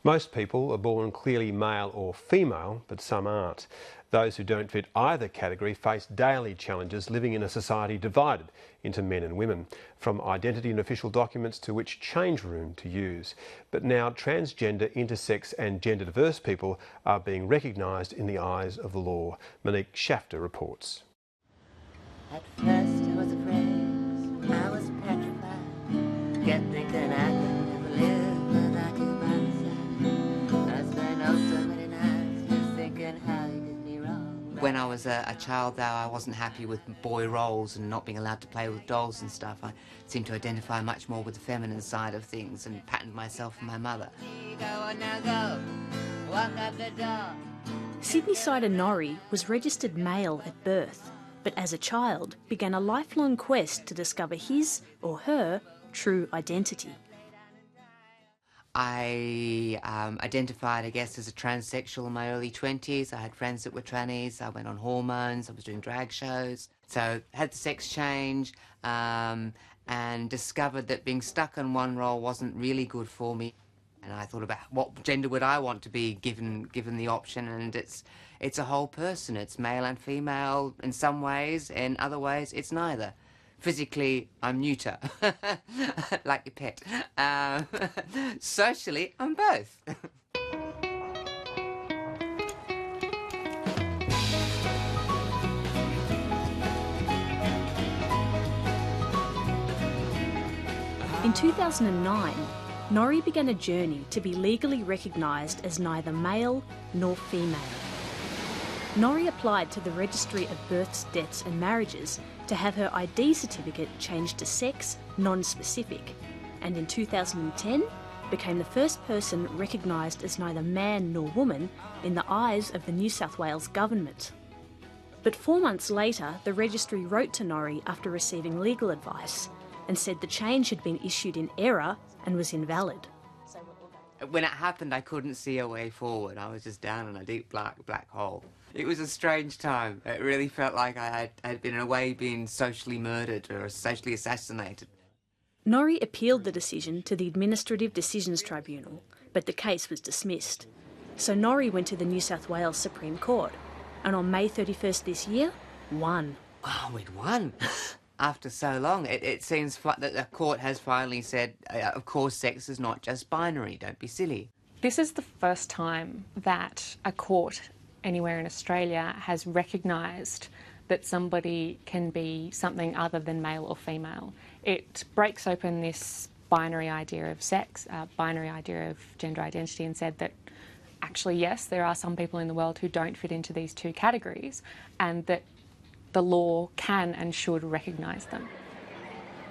Most people are born clearly male or female, but some aren't. Those who don't fit either category face daily challenges living in a society divided into men and women, from identity and official documents to which change room to use. But now transgender, intersex and gender diverse people are being recognised in the eyes of the law. Monique Schafter reports. At first I was afraid, I was petrified, kept thinking I could never live without you by my side. I spent oh so many nights just thinking how you did me wrong. When I was a child though, I wasn't happy with boy roles and not being allowed to play with dolls and stuff. I seemed to identify much more with the feminine side of things and patterned myself from my mother. Go on now go, walk up the door. Sydney-sider Norrie was registered male at birth, but as a child began a lifelong quest to discover his or her true identity. I identified, I guess, as a transsexual in my early 20s. I had friends that were trannies. I went on hormones. I was doing drag shows. So had the sex change and discovered that being stuck in one role wasn't really good for me. And I thought about what gender would I want to be given the option, and it's a whole person. It's male and female in some ways, in other ways it's neither. Physically, I'm neuter, like your pet. Socially, I'm both. In 2009, Norrie began a journey to be legally recognised as neither male nor female. Norrie applied to the Registry of Births, Deaths and Marriages to have her ID certificate changed to sex non-specific, and in 2010 became the first person recognised as neither man nor woman in the eyes of the New South Wales government. But 4 months later, the registry wrote to Norrie after receiving legal advice and said the change had been issued in error and was invalid. When it happened, I couldn't see a way forward. I was just down in a deep black hole. It was a strange time. It really felt like I had been in a way been socially murdered or socially assassinated. Norrie appealed the decision to the Administrative Decisions Tribunal, but the case was dismissed. So Norrie went to the New South Wales Supreme Court, and on May 31st this year, won. Oh, we'd won! After so long, it seems that the court has finally said, of course, sex is not just binary, don't be silly. This is the first time that a court anywhere in Australia has recognised that somebody can be something other than male or female. It breaks open this binary idea of sex, binary idea of gender identity, and said that actually, yes, there are some people in the world who don't fit into these two categories, and that the law can and should recognise them.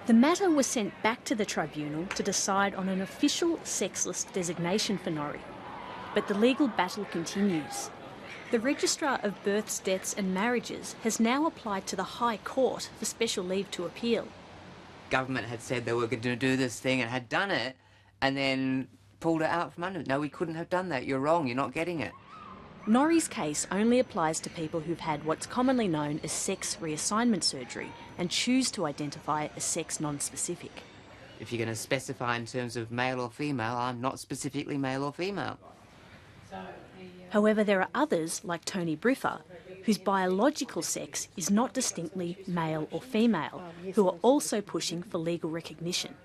The matter was sent back to the tribunal to decide on an official sexless designation for Norrie. But the legal battle continues. The Registrar of Births, Deaths and Marriages has now applied to the High Court for special leave to appeal. Government had said they were going to do this thing and had done it, and then pulled it out from under it. No, we couldn't have done that. You're wrong. You're not getting it. Norrie's case only applies to people who've had what's commonly known as sex reassignment surgery and choose to identify as sex non-specific. If you're going to specify in terms of male or female, I'm not specifically male or female. However, there are others, like Tony Briffa, whose biological sex is not distinctly male or female, who are also pushing for legal recognition.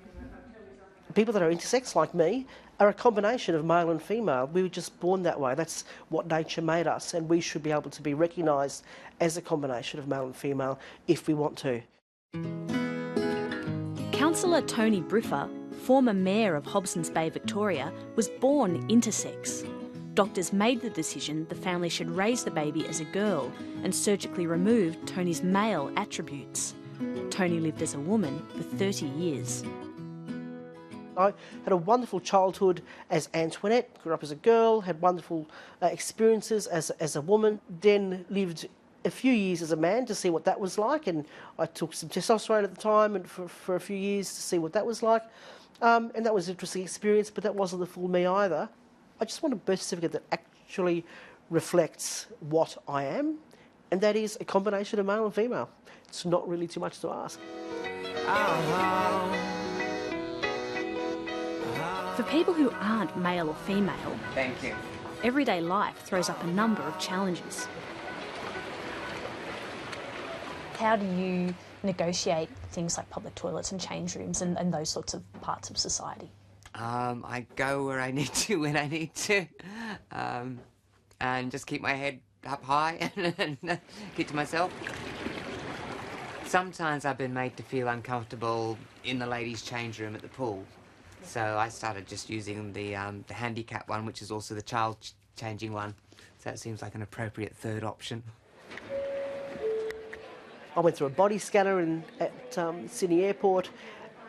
People that are intersex, like me, are a combination of male and female. We were just born that way. That's what nature made us, and we should be able to be recognised as a combination of male and female if we want to. Councillor Tony Briffa, former Mayor of Hobsons Bay, Victoria, was born intersex. Doctors made the decision the family should raise the baby as a girl and surgically removed Tony's male attributes. Tony lived as a woman for 30 years. I had a wonderful childhood as Antoinette, grew up as a girl, had wonderful experiences as a woman, then lived a few years as a man to see what that was like, and I took some testosterone at the time and for a few years to see what that was like, and that was an interesting experience, but that wasn't the full me either. I just want a birth certificate that actually reflects what I am, and that is a combination of male and female. It's not really too much to ask. For people who aren't male or female, Thank you. everyday life throws up a number of challenges. How do you negotiate things like public toilets and change rooms and those sorts of parts of society? I go where I need to when I need to, and just keep my head up high and keep to myself. Sometimes I've been made to feel uncomfortable in the ladies' change room at the pool, so I started just using the handicap one, which is also the child changing one. So it seems like an appropriate third option. I went through a body scanner at Sydney Airport,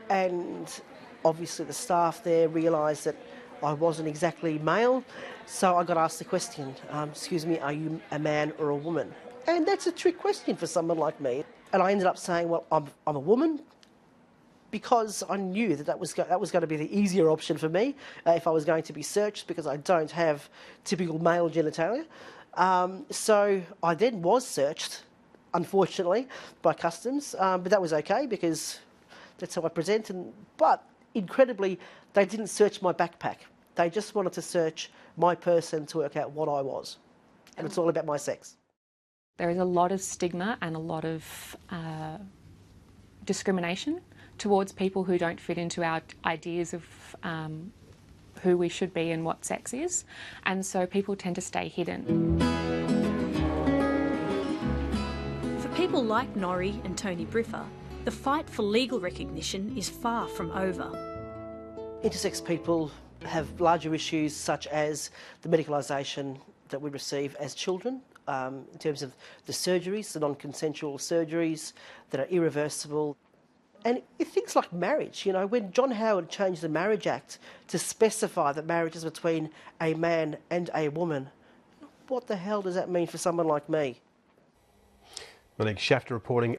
and obviously the staff there realised that I wasn't exactly male, so I got asked the question, excuse me, are you a man or a woman? And that's a trick question for someone like me. And I ended up saying, well, I'm a woman, because I knew that was going to be the easier option for me if I was going to be searched, because I don't have typical male genitalia. So I then was searched, unfortunately, by customs, but that was okay because that's how I present. But incredibly, they didn't search my backpack. They just wanted to search my person to work out what I was. And it's all about my sex. There is a lot of stigma and a lot of discrimination towards people who don't fit into our ideas of who we should be and what sex is, and so people tend to stay hidden. For people like Norrie and Tony Briffa, the fight for legal recognition is far from over. Intersex people have larger issues such as the medicalisation that we receive as children, in terms of the surgeries, the non-consensual surgeries that are irreversible. And things like marriage, you know, when John Howard changed the Marriage Act to specify that marriage is between a man and a woman, what the hell does that mean for someone like me? Monique Schafter reporting.